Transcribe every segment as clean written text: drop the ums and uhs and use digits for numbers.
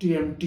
TMT,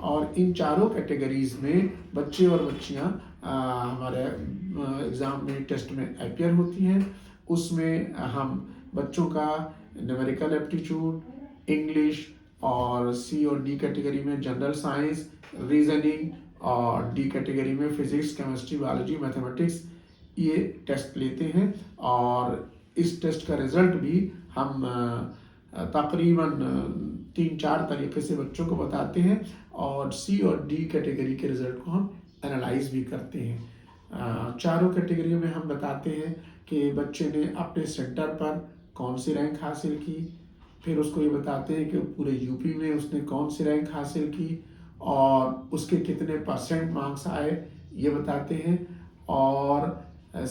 اور ان چاروں categories میں بچے اور بچیاں ہمارے ایگزام میں ٹیسٹ میں اپیئر ہوتی ہیں. اس میں ہم بچوں کا نیومیریکل ایپٹیچیوڈ، انگلش، اور سی اور ڈی کیٹیگری میں جنرل سائنس، ریزننگ، اور ڈی کیٹیگری میں فزکس، کیمسٹری، بایولوجی، میتھمیٹکس یہ ٹیسٹ لیتے ہیں. اور اس ٹیسٹ کا رزلٹ بھی ہم تقریباً 3-4 طریقے سے بچوں کو بتاتے ہیں، اور سی اور ڈی کیٹیگری کے رزلٹ کو ہم انالائز بھی کرتے ہیں. چاروں کیٹیگریوں میں ہم بتاتے ہیں کہ بچے نے اپنے سینٹر پر کون سی رینک حاصل کی، پھر اس کو یہ بتاتے ہیں کہ پورے یو پی میں اس نے کون سی رینک حاصل کی اور اس کے کتنے % مارکس آئے یہ بتاتے ہیں. اور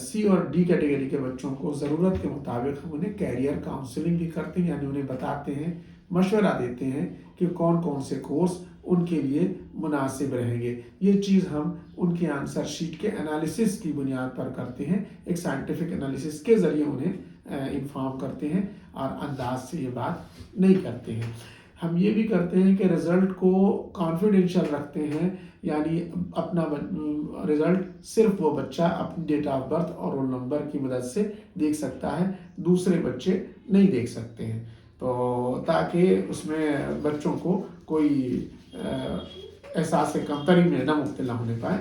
سی اور ڈی کیٹیگری کے بچوں کو ضرورت کے مطابق ہم انہیں کیریئر کاؤنسلنگ بھی کرتے ہیں، یعنی انہیں بتاتے ہیں، مشورہ دیتے ہیں کہ کون کون سے کورس ان کے لیے مناسب رہیں گے. یہ چیز ہم ان کے آنسر شیٹ کے انالیسس کی بنیاد پر کرتے ہیں، ایک سائنٹیفک انالیسس کے ذریعے انہیں انفارم کرتے ہیں، اور انداز سے یہ بات نہیں کرتے ہیں. ہم یہ بھی کرتے ہیں کہ رزلٹ کو کانفیڈینشیل رکھتے ہیں، یعنی اپنا رزلٹ صرف وہ بچہ اپنی ڈیٹ آف برتھ اور رول نمبر کی مدد سے دیکھ سکتا ہے، دوسرے بچے نہیں دیکھ سکتے ہیں. تو تاکہ اس میں بچوں کو کوئی احساس کمتری میں نہ مبتلا ہونے پائے،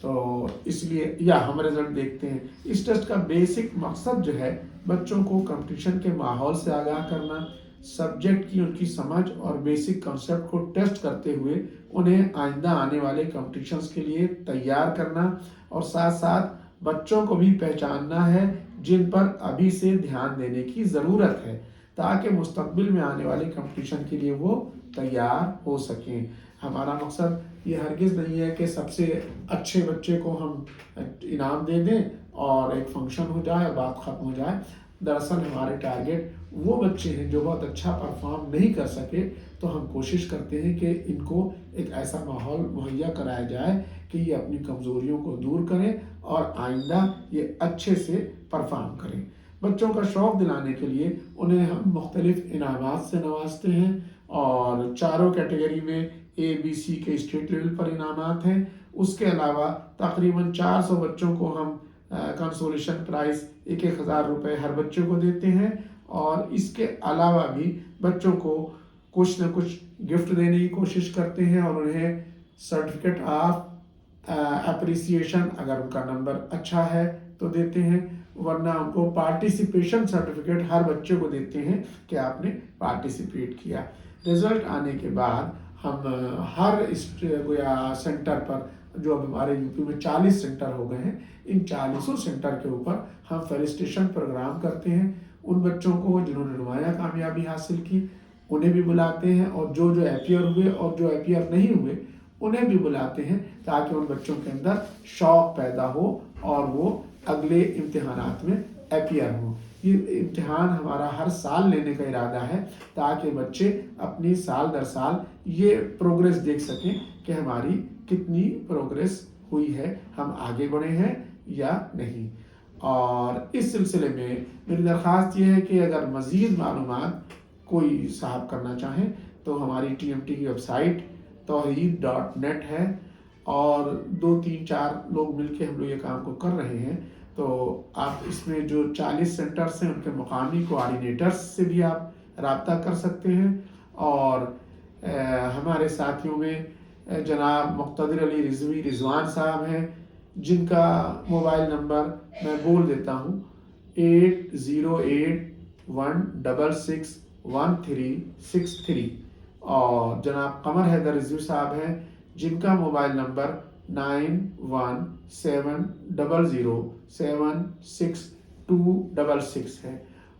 تو اس لیے ہم رزلٹ دیکھتے ہیں. اس ٹیسٹ کا بیسک مقصد جو ہے بچوں کو کمپٹیشن کے ماحول سے آگاہ کرنا، سبجیکٹ کی ان کی سمجھ اور بیسک کنسیپٹ کو ٹیسٹ کرتے ہوئے انہیں آئندہ آنے والے کمپٹیشنز کے لیے تیار کرنا، اور ساتھ ساتھ بچوں کو بھی پہچاننا ہے جن پر ابھی سے دھیان دینے کی ضرورت ہے تاکہ مستقبل میں آنے والے کمپٹیشن کے لیے وہ تیار ہو سکیں. ہمارا مقصد یہ ہرگز نہیں ہے کہ سب سے اچھے بچے کو ہم انعام دے دیں اور ایک فنکشن ہو جائے اور بات ختم ہو جائے. دراصل ہمارے ٹارگیٹ وہ بچے ہیں جو بہت اچھا پرفارم نہیں کر سکے، تو ہم کوشش کرتے ہیں کہ ان کو ایک ایسا ماحول مہیا کرایا جائے کہ یہ اپنی کمزوریوں کو دور کریں اور آئندہ یہ اچھے سے پرفارم کریں. بچوں کا شوق دلانے کے لیے انہیں ہم مختلف انعامات سے نوازتے ہیں، اور چاروں کیٹیگری میں ABC کے اسٹیٹ لیول پر انعامات ہیں. اس کے علاوہ تقریباً 400 بچوں کو ہم کنسولیشن پرائز 1,000 روپے ہر بچے کو دیتے ہیں، اور اس کے علاوہ بھی بچوں کو کچھ نہ کچھ گفٹ دینے کی کوشش کرتے ہیں، اور انہیں سرٹیفکیٹ آف اپریسیشن اگر ان کا نمبر اچھا ہے تو دیتے ہیں، ورنہ ان کو پارٹیسپیشن سرٹیفکیٹ ہر بچے کو دیتے ہیں کہ آپ نے پارٹیسپیٹ کیا. رزلٹ آنے کے بعد ہم ہر سینٹر پر، جو اب ہمارے یو پی میں 40 سینٹر ہو گئے ہیں، ان 40 سینٹر کے اوپر ہم فیلسٹیشن پروگرام کرتے ہیں. ان بچوں کو جنہوں نے نمایاں کامیابی حاصل کی انہیں بھی بلاتے ہیں، اور جو اپیئر ہوئے اور جو اپیئر نہیں ہوئے انہیں بھی بلاتے ہیں، تاکہ ان بچوں کے اندر شوق پیدا ہو اور وہ اگلے امتحانات میں اپیئر ہوں. یہ امتحان ہمارا ہر سال لینے کا ارادہ ہے تاکہ بچے اپنی سال در سال یہ پروگریس دیکھ سکیں کہ ہماری کتنی پروگریس ہوئی ہے، ہم آگے بڑھے ہیں یا نہیں. اور اس سلسلے میں میری درخواست یہ ہے کہ اگر مزید معلومات کوئی صاحب کرنا چاہیں تو ہماری TMT کی ویب سائٹ توحید.net ہے، اور 2-3-4 لوگ مل کے ہم لوگ یہ کام کو کر رہے ہیں. تو آپ اس میں جو 40 سینٹرز ہیں ان کے مقامی کوآرڈینیٹرز سے بھی آپ رابطہ کر سکتے ہیں. اور ہمارے ساتھیوں میں جناب مقتدر علی رضوی رضوان صاحب ہیں، جن کا موبائل نمبر میں بول دیتا ہوں 8081661363، اور جناب قمر حیدر رضوی صاحب ہیں جن کا موبائل نمبر 9170076266 ہے،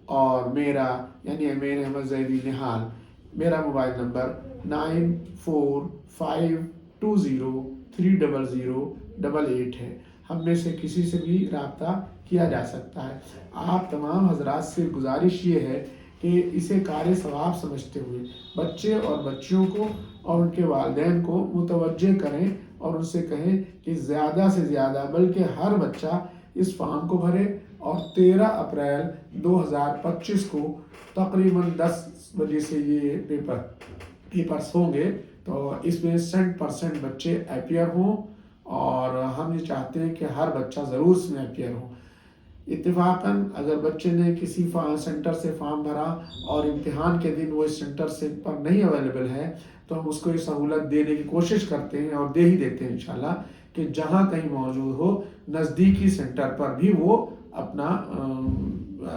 اور میرا یعنی امین احمد زیدی نہال، میرا موبائل نمبر 9452030088 ہے. ہم میں سے کسی سے بھی رابطہ کیا جا سکتا ہے. آپ تمام حضرات سے گزارش یہ ہے کہ اسے کار ثواب سمجھتے ہوئے بچے اور بچیوں کو اور ان کے والدین کو متوجہ کریں، اور ان سے کہیں کہ زیادہ سے زیادہ بلکہ ہر بچہ اس فارم کو بھرے، اور 13 اپریل 2025 کو تقریباً 10 بجے سے یہ پیپرز ہوں گے، تو اس میں 100% بچے اپیئر ہوں، اور ہم یہ چاہتے ہیں کہ ہر بچہ ضرور اس میں اپیئر ہو۔ اتفاقاً اگر بچے نے کسی سینٹر سے فارم بھرا اور امتحان کے دن وہ اس سینٹر سے پر نہیں اویلیبل ہے، تو ہم اس کو یہ سہولت دینے کی کوشش کرتے ہیں اور دے ہی دیتے ہیں انشاءاللہ، کہ جہاں کہیں موجود ہو نزدیکی سینٹر پر بھی وہ اپنا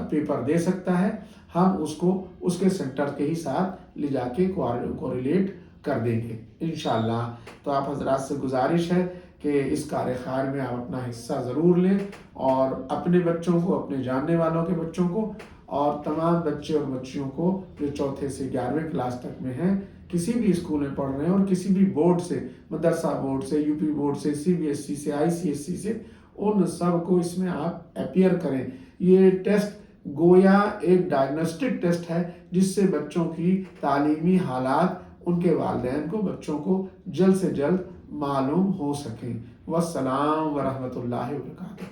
پیپر دے سکتا ہے، ہم اس کو اس کے سینٹر کے ہی ساتھ لے جا کے کوریلیٹ کر دیں گے انشاءاللہ۔ تو آپ حضرات سے گزارش ہے کہ اس کار خیر میں آپ اپنا حصہ ضرور لیں، اور اپنے بچوں کو، اپنے جاننے والوں کے بچوں کو، اور تمام بچے اور بچیوں کو جو 4 سے 11ویں کلاس تک میں ہیں، کسی بھی اسکول میں پڑھ رہے ہیں اور کسی بھی بورڈ سے، مدرسہ بورڈ سے، یو پی بورڈ سے، CBSE سے، ICSE سے، ان سب کو اس میں آپ اپیئر کریں۔ یہ ٹیسٹ گویا ایک ڈائگنوسٹک ٹیسٹ ہے جس سے بچوں کی تعلیمی حالات، ان کے والدین کو، بچوں کو جلد سے جلد معلوم ہو سکیں۔ والسلام ورحمۃ اللہ وبرکاتہ۔